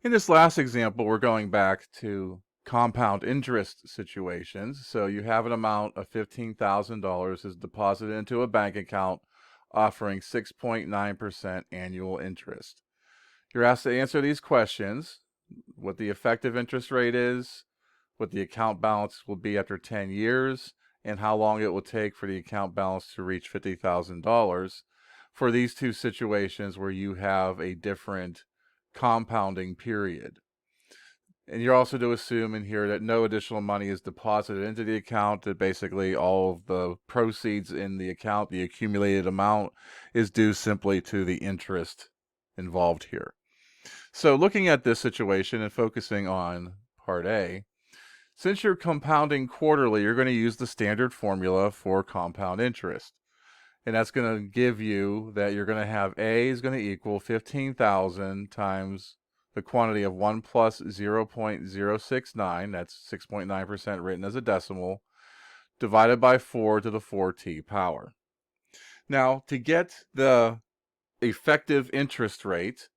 In this last example, we're going back to compound interest situations. So you have an amount of $15,000 is deposited into a bank account offering 6.9% annual interest. You're asked to answer these questions: what the effective interest rate is, what the account balance will be after 10 years, and how long it will take for the account balance to reach $50,000 for these two situations where you have a different compounding period. And you're also to assume in here that no additional money is deposited into the account, that basically all of the proceeds in the account, the accumulated amount, is due simply to the interest involved here. So looking at this situation and focusing on part A, since you're compounding quarterly, you're going to use the standard formula for compound interest. And that's going to give you that you're going to have A is going to equal 15,000 times the quantity of 1 plus 0.069, that's 6.9% written as a decimal, divided by 4 to the 4t power. Now, to get the effective interest rate,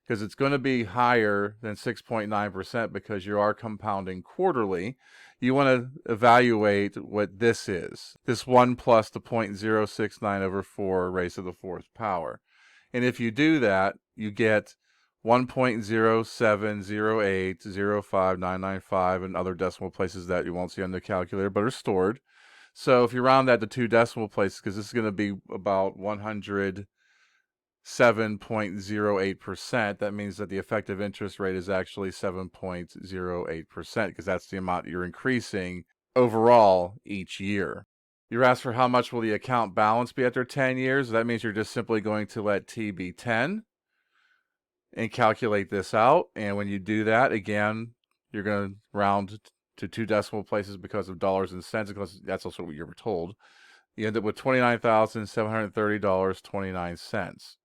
because it's going to be higher than 6.9% because you are compounding quarterly, you want to evaluate what this is. This 1 plus the 0.069 over 4 raised to the 4th power. And if you do that, you get 1.070805995 and other decimal places that you won't see on the calculator but are stored. So if you round that to 2 decimal places, because this is going to be about 107.08%, that means that the effective interest rate is actually 7.08%, because that's the amount you're increasing overall each year. You're asked for how much will the account balance be after 10 years. That means you're just simply going to let T be 10 and calculate this out. And when you do that, again, you're going to round to 2 decimal places because of dollars and cents, because that's also what you were told. You end up with $29,730.29.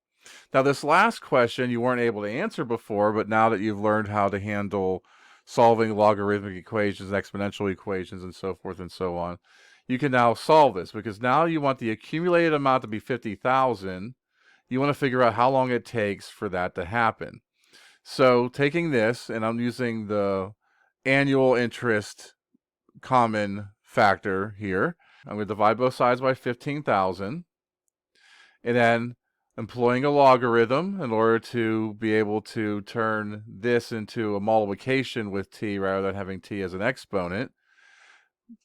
Now, this last question you weren't able to answer before, but now that you've learned how to handle solving logarithmic equations, exponential equations, and so forth and so on, you can now solve this, because now you want the accumulated amount to be 50,000. You want to figure out how long it takes for that to happen. So taking this, and I'm using the annual interest common factor here, I'm going to divide both sides by 15,000, and then employing a logarithm in order to be able to turn this into a multiplication with t rather than having t as an exponent.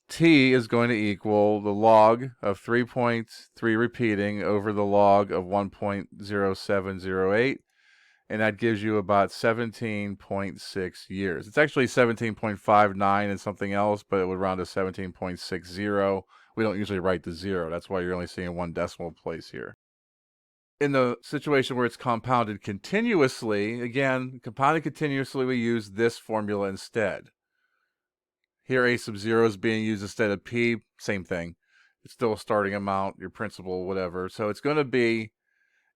T is going to equal the log of 3.3 repeating over the log of 1.0708, and that gives you about 17.6 years. It's actually 17.59 and something else, but it would round to 17.60. We don't usually write the 0. That's why you're only seeing 1 decimal place here. In the situation where it's compounded continuously, again, compounded continuously, we use this formula instead. Here, a sub 0 is being used instead of p, same thing. It's still a starting amount, your principal, whatever. So it's going to be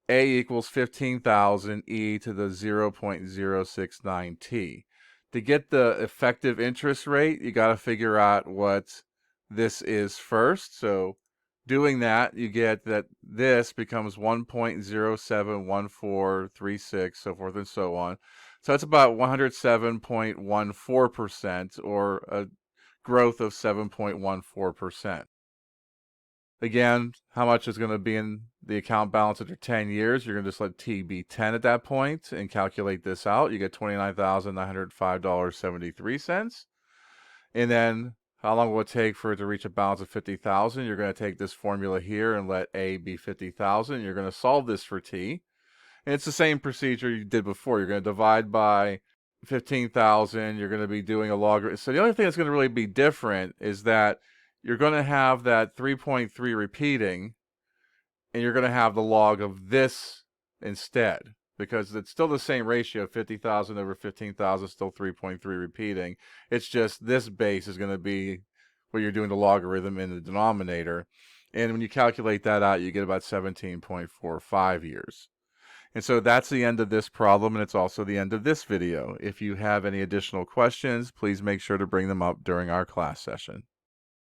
a equals 15,000 e to the 0.069t. To get the effective interest rate, you got to figure out what this is first. So doing that, you get that this becomes 1.071436, so forth and so on. So that's about 107.14%, or a growth of 7.14%. Again, how much is going to be in the account balance after 10 years? You're going to just let T be 10 at that point and calculate this out. You get $29,905.73. And then how long will it take for it to reach a balance of 50,000? You're going to take this formula here and let A be 50,000. You're going to solve this for T. And it's the same procedure you did before. You're going to divide by 15,000. You're going to be doing a logarithm. So the only thing that's going to really be different is that you're going to have that 3.3 repeating, and you're going to have the log of this instead, because it's still the same ratio. 50,000 over 15,000 is still 3.3 repeating. It's just this base is going to be where you're doing the logarithm in the denominator. And when you calculate that out, you get about 17.45 years. And so that's the end of this problem, and it's also the end of this video. If you have any additional questions, please make sure to bring them up during our class session.